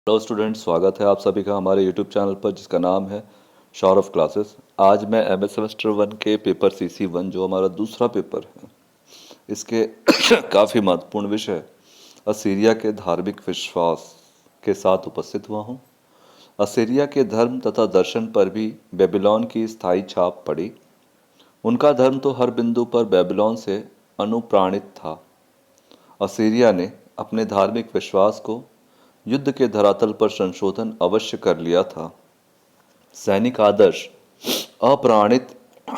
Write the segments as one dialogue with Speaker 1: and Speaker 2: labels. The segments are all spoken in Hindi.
Speaker 1: हेलो स्टूडेंट, स्वागत है आप सभी का हमारे यूट्यूब चैनल पर जिसका नाम है सौरभ क्लासेस। आज मैं एमए सेमेस्टर 1 के पेपर CC1 जो हमारा दूसरा पेपर है इसके काफ़ी महत्वपूर्ण विषय असीरिया के धार्मिक विश्वास के साथ उपस्थित हुआ हूँ। असीरिया के धर्म तथा दर्शन पर भी बेबीलोन की स्थायी छाप पड़ी। उनका धर्म तो हर बिंदु पर बेबीलोन से अनुप्राणित था। असीरिया ने अपने धार्मिक विश्वास को युद्ध के धरातल पर संशोधन अवश्य कर लिया था। सैनिक आदर्श अप्राणित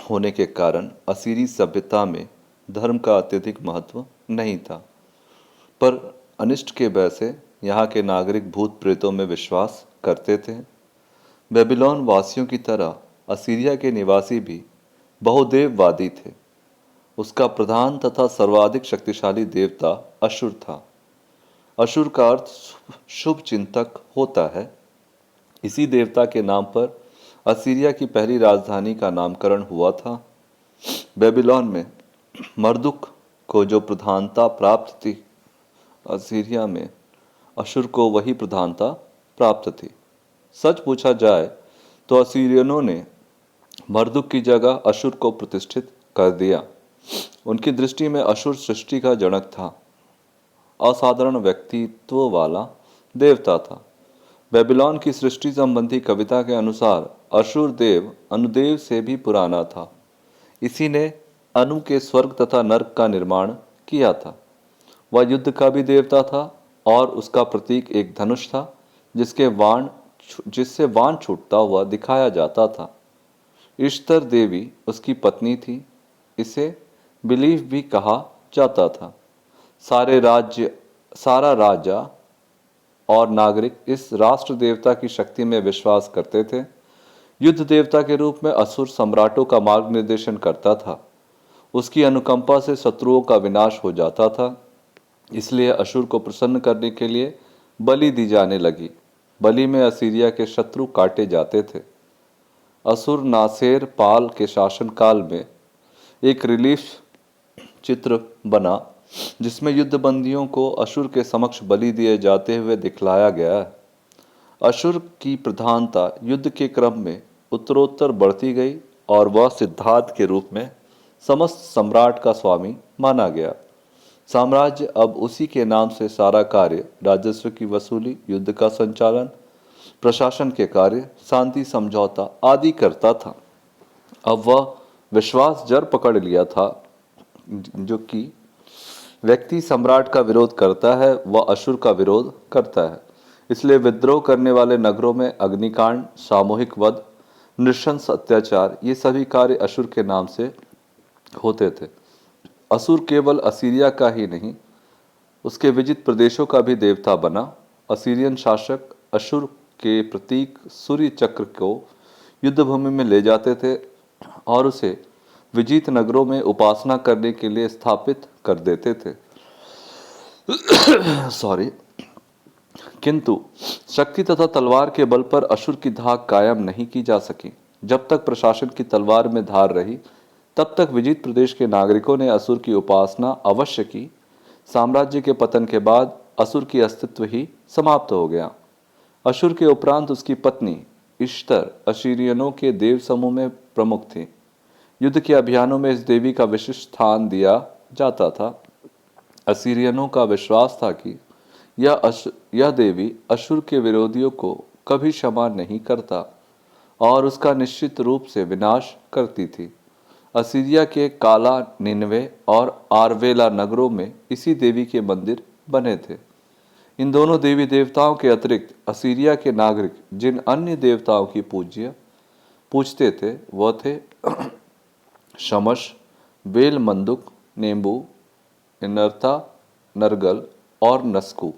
Speaker 1: होने के कारण असीरी सभ्यता में धर्म का अत्यधिक महत्व नहीं था, पर अनिष्ट के भय से यहाँ के नागरिक भूत प्रेतों में विश्वास करते थे। बेबीलोन वासियों की तरह असीरिया के निवासी भी बहुदेववादी थे। उसका प्रधान तथा सर्वाधिक शक्तिशाली देवता अशुर था। अशुर का अर्थ शुभ चिंतक होता है। इसी देवता के नाम पर असीरिया की पहली राजधानी का नामकरण हुआ था। बेबीलोन में मर्दुक को जो प्रधानता प्राप्त थी, असीरिया में अशुर को वही प्रधानता प्राप्त थी। सच पूछा जाए तो असीरियनों ने मर्दुक की जगह अशुर को प्रतिष्ठित कर दिया। उनकी दृष्टि में अशुर सृष्टि का जनक था, असाधारण व्यक्तित्व वाला देवता था। बेबीलोन की सृष्टि संबंधी कविता के अनुसार अशुर देव अनुदेव से भी पुराना था। इसी ने अनु के स्वर्ग तथा नर्क का निर्माण किया था। वह युद्ध का भी देवता था और उसका प्रतीक एक धनुष था जिससे वाण छूटता हुआ दिखाया जाता था। इश्तर देवी उसकी पत्नी थी। इसे बिलीफ भी कहा जाता था। सारा राजा और नागरिक इस राष्ट्र देवता की शक्ति में विश्वास करते थे। युद्ध देवता के रूप में असुर सम्राटों का मार्ग निर्देशन करता था। उसकी अनुकंपा से शत्रुओं का विनाश हो जाता था। इसलिए अशुर को प्रसन्न करने के लिए बलि दी जाने लगी। बलि में असीरिया के शत्रु काटे जाते थे। असुर नासेर पाल के शासनकाल में एक रिलीफ चित्र बना जिसमें युद्ध बंदियों को अशुर के समक्ष बलि दिए जाते हुए दिखलाया गया है। अशुर की प्रधानता युद्ध के क्रम में उत्तरोत्तर बढ़ती गई और वह सिद्धार्थ के रूप में समस्त सम्राट का स्वामी माना गया। साम्राज्य अब उसी के नाम से सारा कार्य, राजस्व की वसूली, युद्ध का संचालन, प्रशासन के कार्य, शांति समझौता आदि करता था। अब वह विश्वास जड़ पकड़ लिया था जो कि व्यक्ति सम्राट का विरोध करता है वह अशुर का विरोध करता है। इसलिए विद्रोह करने वाले नगरों में अग्निकांड, सामूहिक वध, नृशंस अत्याचार ये सभी कार्य अशुर के नाम से होते थे। असुर केवल असीरिया का ही नहीं, उसके विजित प्रदेशों का भी देवता बना। असीरियन शासक अशुर के प्रतीक सूर्य चक्र को युद्धभूमि में ले जाते थे और उसे विजित नगरों में उपासना करने के लिए स्थापित कर देते थे। सॉरी। किंतु शक्ति तथा तलवार के बल पर अशुर की धाक कायम नहीं की जा सकी। जब तक प्रशासन की तलवार में धार रही तब तक विजित प्रदेश के नागरिकों ने असुर की उपासना अवश्य की। साम्राज्य के पतन के बाद असुर की अस्तित्व ही समाप्त हो गया। अशुर के उपरांत उसकी पत्नी इश्तर अशीरियनों के देव समूह में प्रमुख थी। युद्ध के अभियानों में इस देवी का विशिष्ट स्थान दिया जाता था। असीरियनों का विश्वास था कि यह देवी अशुर के विरोधियों को कभी क्षमा नहीं करता और उसका निश्चित रूप से विनाश करती थी। असीरिया के काला, निनवे और आरवेला नगरों में इसी देवी के मंदिर बने थे। इन दोनों देवी देवताओं के अतिरिक्त असीरिया के नागरिक जिन अन्य देवताओं की पूजते थे वह थे शमश, बेल मंदुक, नेम्बू, इनर्था, नरगल और नस्कू।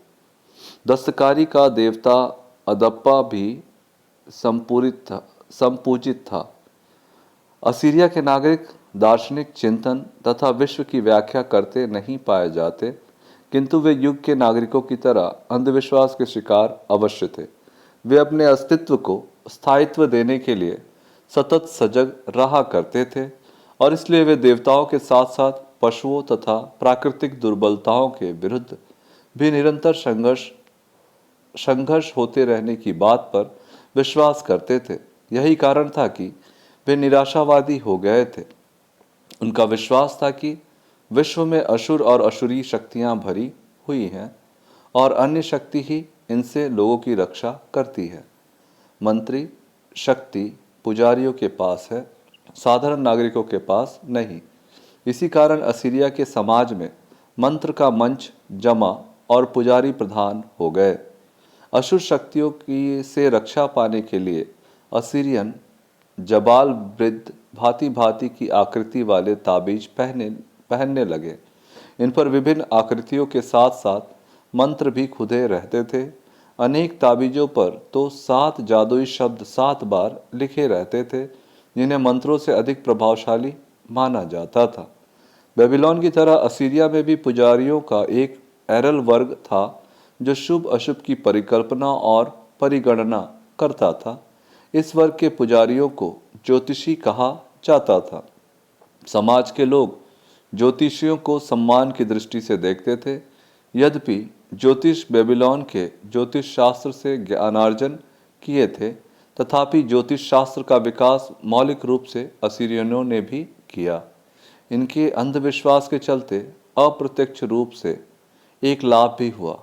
Speaker 1: दस्तकारी का देवता अदप्पा भी संपूजित था। असीरिया के नागरिक दार्शनिक चिंतन तथा विश्व की व्याख्या करते नहीं पाए जाते, किंतु वे युग के नागरिकों की तरह अंधविश्वास के शिकार अवश्य थे। वे अपने अस्तित्व को स्थायित्व देने के लिए सतत सजग रहा करते थे और इसलिए वे देवताओं के साथ साथ पशुओं तथा प्राकृतिक दुर्बलताओं के विरुद्ध भी निरंतर संघर्ष होते रहने की बात पर विश्वास करते थे। यही कारण था कि वे निराशावादी हो गए थे। उनका विश्वास था कि विश्व में असुर और असुरी शक्तियां भरी हुई हैं और अन्य शक्ति ही इनसे लोगों की रक्षा करती है। मंत्री शक्ति पुजारियों के पास है, साधारण नागरिकों के पास नहीं। इसी कारण असीरिया के समाज में मंत्र का मंच जमा और पुजारी प्रधान हो गए। असुर शक्तियों की से रक्षा पाने के लिए असीरियन जबाल वृद्ध भांति भांति की आकृति वाले ताबीज पहनने लगे। इन पर विभिन्न आकृतियों के साथ साथ मंत्र भी खुदे रहते थे। अनेक ताबीजों पर तो 7 जादुई शब्द 7 बार लिखे रहते थे, जिन्हें मंत्रों से अधिक प्रभावशाली माना जाता था। बेबीलोन की तरह असीरिया में भी पुजारियों का एक एरल वर्ग था, जो शुभ अशुभ की परिकल्पना और परिगणना करता था। इस वर्ग के पुजारियों को ज्योतिषी कहा जाता था। समाज के लोग ज्योतिषियों को सम्मान की दृष्टि से देखते थे। यद्यपि ज्योतिष बेबीलोन के ज्योतिष शास्त्र से ज्ञानार्जन किए थे, तथापि ज्योतिष शास्त्र का विकास मौलिक रूप से असीरियनों ने भी किया। इनके अंधविश्वास के चलते अप्रत्यक्ष रूप से एक लाभ भी हुआ।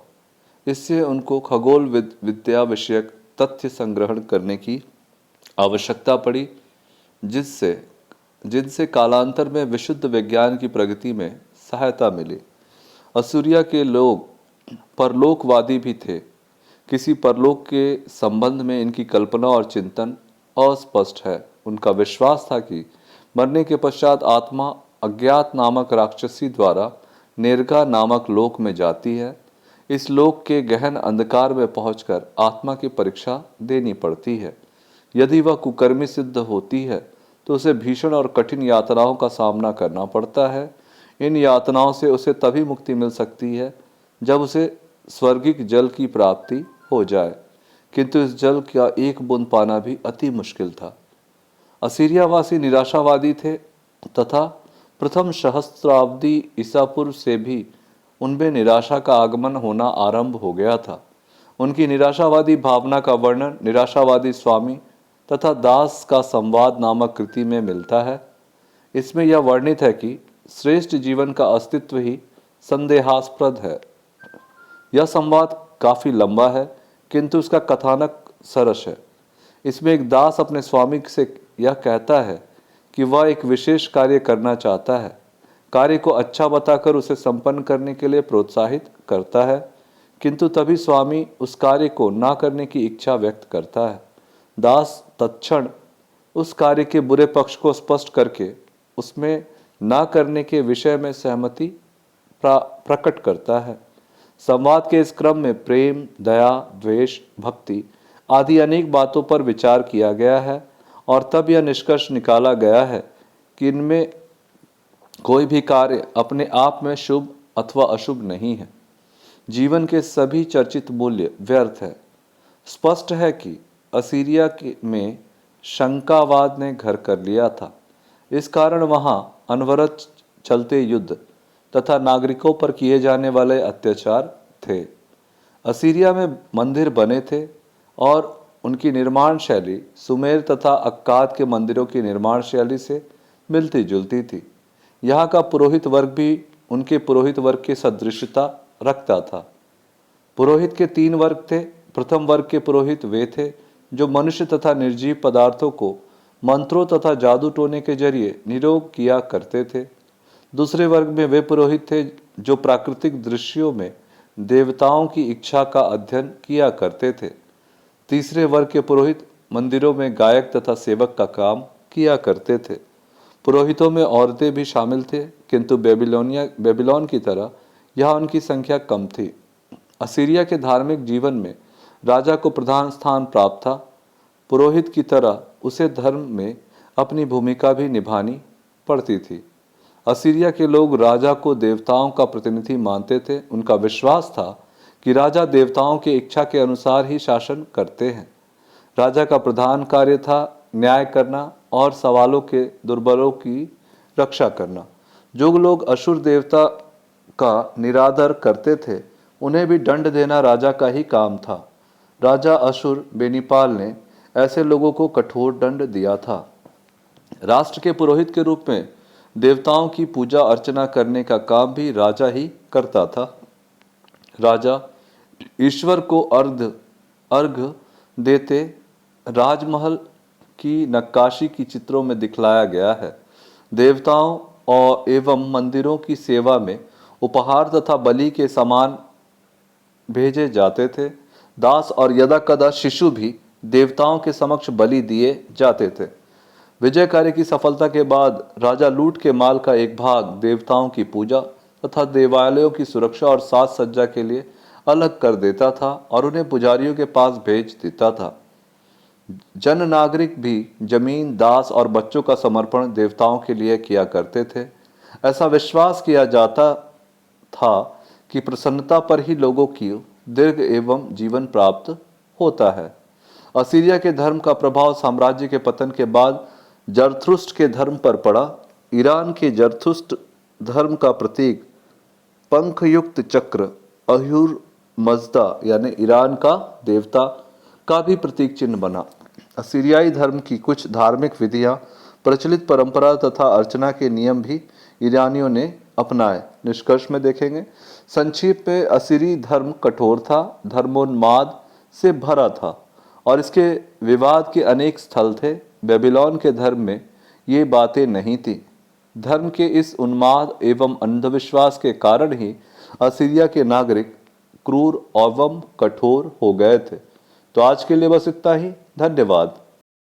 Speaker 1: इससे उनको खगोल विद्या विषयक तथ्य संग्रहण करने की आवश्यकता पड़ी, जिनसे कालांतर में विशुद्ध विज्ञान की प्रगति में सहायता मिली। असूरिया के लोग परलोकवादी भी थे। किसी परलोक के संबंध में इनकी कल्पना और चिंतन अस्पष्ट है। उनका विश्वास था कि मरने के पश्चात आत्मा अज्ञात नामक राक्षसी द्वारा नेरगा नामक लोक में जाती है। इस लोक के गहन अंधकार में पहुंचकर आत्मा की परीक्षा देनी पड़ती है। यदि वह कुकर्मी सिद्ध होती है तो उसे भीषण और कठिन यातनाओं का सामना करना पड़ता है। इन यातनाओं से उसे तभी मुक्ति मिल सकती है जब उसे स्वर्गिक जल की प्राप्ति हो जाए, किंतु इस जल का एक बूंद पाना भी अति मुश्किल था। असीरियावासी निराशावादी थे तथा प्रथम सहस्त्राब्दी ईसा पूर्व से भी उनमें निराशा का आगमन होना आरंभ हो गया था। उनकी निराशावादी भावना का वर्णन निराशावादी स्वामी तथा दास का संवाद नामक कृति में मिलता है। इसमें यह वर्णित है कि श्रेष्ठ जीवन का अस्तित्व ही संदेहास्पद है। यह संवाद काफी लंबा है, किंतु उसका कथानक सरस है। इसमें एक दास अपने स्वामी से यह कहता है कि वह एक विशेष कार्य करना चाहता है। कार्य को अच्छा बताकर उसे संपन्न करने के लिए प्रोत्साहित करता है, किंतु तभी स्वामी उस कार्य को ना करने की इच्छा व्यक्त करता है। दास तत्क्षण उस कार्य के बुरे पक्ष को स्पष्ट करके उसमें ना करने के विषय में सहमति प्रकट करता है। संवाद के इस क्रम में प्रेम, दया, द्वेष, भक्ति आदि अनेक बातों पर विचार किया गया है और तब यह निष्कर्ष निकाला गया है कि इनमें कोई भी कार्य अपने आप में शुभ अथवा अशुभ नहीं है। जीवन के सभी चर्चित मूल्य व्यर्थ है। स्पष्ट है कि असीरिया में शंकावाद ने घर कर लिया था। इस कारण वहां अनवरत चलते युद्ध तथा नागरिकों पर किए जाने वाले अत्याचार थे। असीरिया में मंदिर बने थे और उनकी निर्माण शैली सुमेर तथा अक्काद के मंदिरों की निर्माण शैली से मिलती जुलती थी। यहाँ का पुरोहित वर्ग भी उनके पुरोहित वर्ग की सदृशता रखता था। पुरोहित के 3 वर्ग थे। प्रथम वर्ग के पुरोहित वे थे जो मनुष्य तथा निर्जीव पदार्थों को मंत्रों तथा जादू टोने के जरिए निरोग किया करते थे। दूसरे वर्ग में वे पुरोहित थे जो प्राकृतिक दृश्यों में देवताओं की इच्छा का अध्ययन किया करते थे। तीसरे वर्ग के पुरोहित मंदिरों में गायक तथा सेवक का काम किया करते थे। पुरोहितों में औरतें भी शामिल थे, किंतु बेबीलोन की तरह यहाँ उनकी संख्या कम थी। असीरिया के धार्मिक जीवन में राजा को प्रधान स्थान प्राप्त था। पुरोहित की तरह उसे धर्म में अपनी भूमिका भी निभानी पड़ती थी। असीरिया के लोग राजा को देवताओं का प्रतिनिधि मानते थे। उनका विश्वास था कि राजा देवताओं की इच्छा के अनुसार ही शासन करते हैं। राजा का प्रधान कार्य था न्याय करना और सवालों के दुर्बलों की रक्षा करना। जो लोग असुर देवता का निरादर करते थे, उन्हें भी दंड देना राजा का ही काम था। राजा अशुर बेनीपाल ने ऐसे लोगों को कठोर दंड दिया था। राष्ट्र के पुरोहित के रूप में देवताओं की पूजा अर्चना करने का काम भी राजा ही करता था। राजा ईश्वर को अर्घ देते राजमहल की नक्काशी की चित्रों में दिखलाया गया है। देवताओं और एवं मंदिरों की सेवा में उपहार तथा बलि के सामान भेजे जाते थे। दास और यदा कदा शिशु भी देवताओं के समक्ष बलि दिए जाते थे। विजय कार्य की सफलता के बाद राजा लूट के माल का एक भाग देवताओं की पूजा तथा देवालयों की सुरक्षा और साज सज्जा के लिए अलग कर देता था और उन्हें पुजारियों के पास भेज देता था। जन नागरिक भी जमीन, दास और बच्चों का समर्पण देवताओं के लिए किया करते थे। ऐसा विश्वास किया जाता था कि प्रसन्नता पर ही लोगों की दीर्घ एवं जीवन प्राप्त होता है। असीरिया के धर्म का प्रभाव साम्राज्य के पतन के बाद जरथुस्त्र के धर्म पर पड़ा। ईरान के जरथुस्त्र धर्म का प्रतीक पंखयुक्त चक्र अह्यूर मजदा यानी ईरान का देवता का भी प्रतीक चिन्ह बना। असीरियाई धर्म की कुछ धार्मिक विधियां, प्रचलित परंपरा तथा अर्चना के नियम भी ईरानियों ने अपनाए। निष्कर्ष में देखेंगे, संक्षिप्त में असीरी धर्म कठोर था, धर्मोन्माद से भरा था और इसके विवाद के अनेक स्थल थे। बेबीलोन के धर्म में ये बातें नहीं थी। धर्म के इस उन्माद एवं अंधविश्वास के कारण ही असीरिया के नागरिक क्रूर एवं कठोर हो गए थे। तो आज के लिए बस इतना ही। धन्यवाद।